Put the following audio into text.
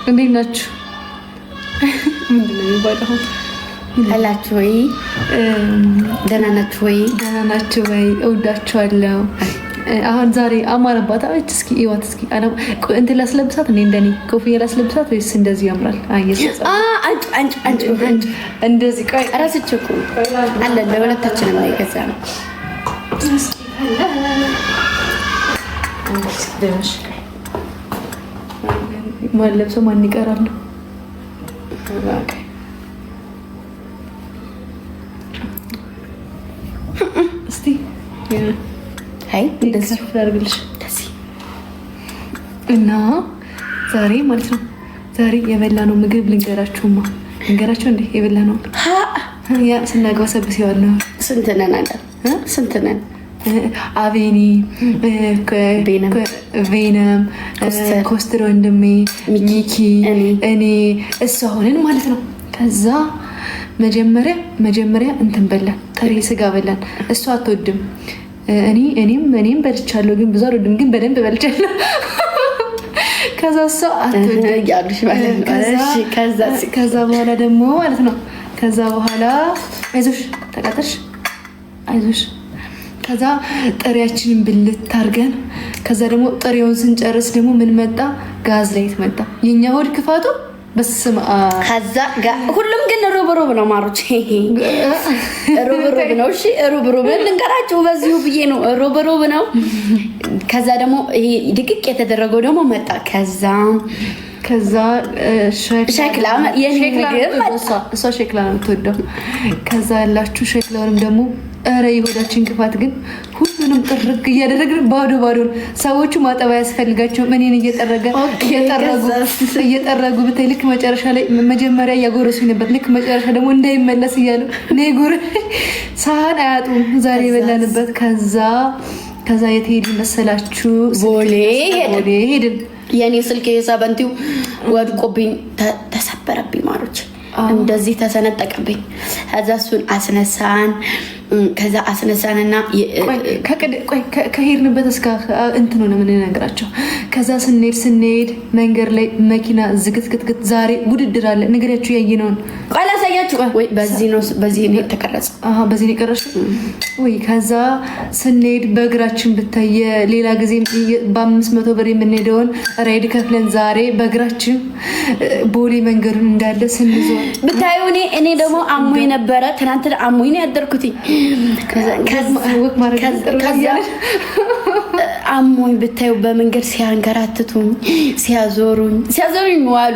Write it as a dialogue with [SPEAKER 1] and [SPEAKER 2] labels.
[SPEAKER 1] እንዴት ናችሁ? ምንድን ነው የሚባለው?
[SPEAKER 2] አላችሁ ወይ? ደህና ናችሁ ወይ?
[SPEAKER 1] ደህና ናችሁ ወይ? እወዳችኋለሁ። አሁን ዛሬ አማረባት። አቤት እስኪ እዋት እስኪ እንትን ላስለብሳት እኔ እንደኔ ኮፍያ ላስለብሳት ወይስ እንደዚህ ያምራል?
[SPEAKER 2] አንቺ
[SPEAKER 1] እንደዚህ ቆይ
[SPEAKER 2] እራስሽ እኮ አለ ለሁለታችንም ነው የገዛ ነው።
[SPEAKER 1] ማን ለብሶ ማን ይቀራል? እስቲ
[SPEAKER 2] አይ እንደዚህ
[SPEAKER 1] አድርግልሽ እና ዛሬ ማለት ነው ዛሬ የበላነው ምግብ ልንገራችሁማ። ልንገራችሁ እንዴ የበላነው ያ ስናገባ ሰብስ ይዋል ነው።
[SPEAKER 2] ስንት ነን አለ ስንት ነን?
[SPEAKER 1] አቬኒ ቬነም ኮስትር ወንድሜ ሚኪ እኔ እሷ ሆነን ማለት ነው። ከዛ መጀመሪያ እንትን በላን፣ ጥሬ ስጋ በላን። እሷ አትወድም። እኔም በልቻለሁ፣ ግን ብዙ አልወድም፣ ግን በደንብ በልቻለሁ። ከዛ እሷ አትወድም
[SPEAKER 2] ያሉሽ ማለት ነው።
[SPEAKER 1] ከዛ በኋላ ደግሞ ማለት ነው ከዛ በኋላ አይዞሽ ተቃጠልሽ አይዞሽ። ከዛ ጥሬያችንን ብልት አድርገን ከዛ ደግሞ ጥሬውን ስንጨርስ ደግሞ ምን መጣ? ጋዝ ላይት መጣ። የኛ ሆድ ክፋቱ በስመ አብ።
[SPEAKER 2] ከዛ ሁሉም ግን ሩብ ነው ማሮች፣ ሩብ ነው። እሺ ሩብ ልንገራችሁ በዚሁ ብዬ ነው። ሩብ ነው። ከዛ ደግሞ ይሄ ድቅቅ የተደረገው ደግሞ መጣ። ከዛ ሸክላ
[SPEAKER 1] እሷ ሸክላ ነው የምትወደው። ከዛ ያላችሁ ሸክላውንም ደግሞ ኧረ የሆዳችን ክፋት ግን ሁሉንም ጥርግ እያደረግን ባዶ ሰዎቹ ማጠባ ያስፈልጋቸውም እኔን እየጠረጉ ብታይ ልክ መጨረሻ ላይ መጀመሪያ እያጎረሱኝ ነበር። ልክ መጨረሻ ደግሞ እንዳይመለስ እያሉ ነጉር ሳህን አያጡም ዛሬ የበላንበት። ከዛ የት ሄድን መሰላችሁ?
[SPEAKER 2] ቦሌ
[SPEAKER 1] ሄድን።
[SPEAKER 2] የኔ ስልክ የሳበንቲው ወድቆብኝ ተሰበረብኝ ማሮች፣ እንደዚህ ተሰነጠቀብኝ። ከዛ እሱን አስነሳን። ከዛ አስነሳንና ከሄድንበት እስከ እንትኑ ነው የምንነግራቸው። ከዛ ስንሄድ መንገድ ላይ መኪና ዝግትግትግት። ዛሬ ውድድር አለ ንገሪያችሁ። ያየነውን ቃል አሳያችሁ ወይ? በዚህ ነው የተቀረጸ።
[SPEAKER 1] በዚህ ነው የቀረጸው ወይ? ከዛ ስንሄድ በእግራችን ብታይ ሌላ ጊዜ በ500 ብር የምንሄደውን ራይድ ከፍለን ዛሬ በእግራችን ቦሌ መንገዱን እንዳለ ስንዞር
[SPEAKER 2] ብታዩ። እኔ ደግሞ አሞኝ ነበረ ትናንት፣ አሞኝ ነው ያደርኩትኝ። አሞኝ ብታዩ በመንገድ ሲያንከራትቱኝ ሲያዞሩኝ ዋሉ።